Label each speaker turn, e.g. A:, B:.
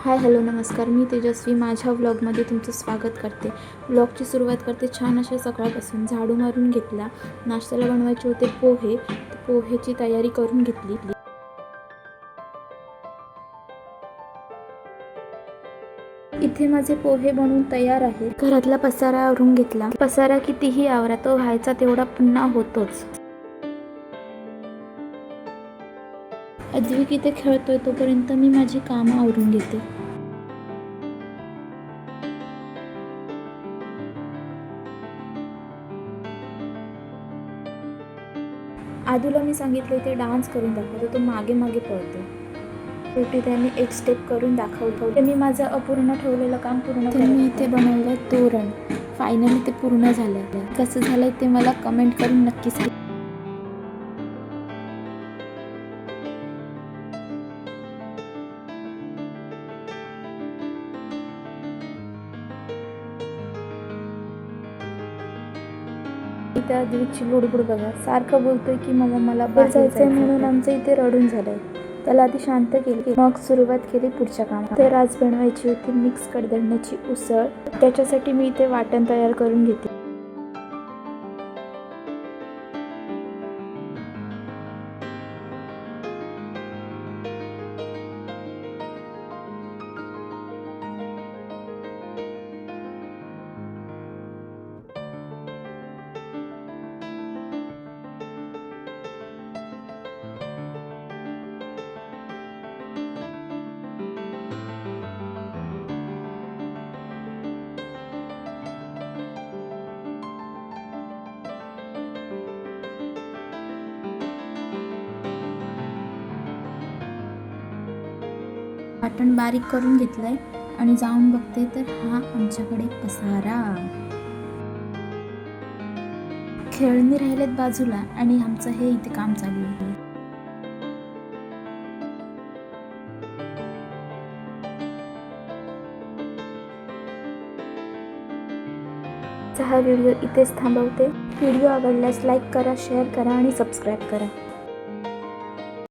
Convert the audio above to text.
A: Hi hello नमस्कार, मी तेजस्वी माझ्या व्लॉगमध्ये तुमचं स्वागत करते। व्लॉगची सुरुवात करते छान अशा सकाळपासून। झाडू मारून घेतला, नाश्त्याला बनवायचे होते पोहे, पोहेची तयारी करून घेतली। इथे माझे पोहे बनवून तयार आहेत। घरातला पसारा आवरून घेतला। पसारा कितीही आवरा तो व्हायचा तेवढा पुन्हा होतोच। अद्विक इथे खेळतोय तोपर्यंत मी माझी कामं आवरून घेते। आदूला मी सांगितले ते डान्स करून दाखवतो, तो मागे मागे पळतो। शेवटी त्याने एक स्टेप करून दाखवलं। मी माझं अपूर्ण ठेवलेलं काम पूर्ण केलं। मी इथे बनवलं तोरण। फायनली ते पूर्ण झालं। कसं झालंय ते मला कमेंट करून नक्की सांगा। इथे अद्विकची लुडबुड बघा, सारखं बोलतोय की मम्मा मला बाहेर जायचंय म्हणून आमचं इथे रडून झालंय। त्याला आधी शांत केली, मग सुरुवात केली पुढच्या कामाला। तर आज बनवायची होती मिक्स कडधान्याची उसळ। त्याच्यासाठी मी इथे वाटण तयार करून घेते। वाटण बारीक करून घेतलंय आणि जाऊन बघते तर हा आमच्याकडे पसारा। खेळणी राहिलेत बाजूला आणि आमचं हे इथे काम चालू आहे। हा व्हिडिओ इथेच थांबवते। व्हिडिओ आवडल्यास लाईक करा, शेअर करा आणि सबस्क्राईब करा।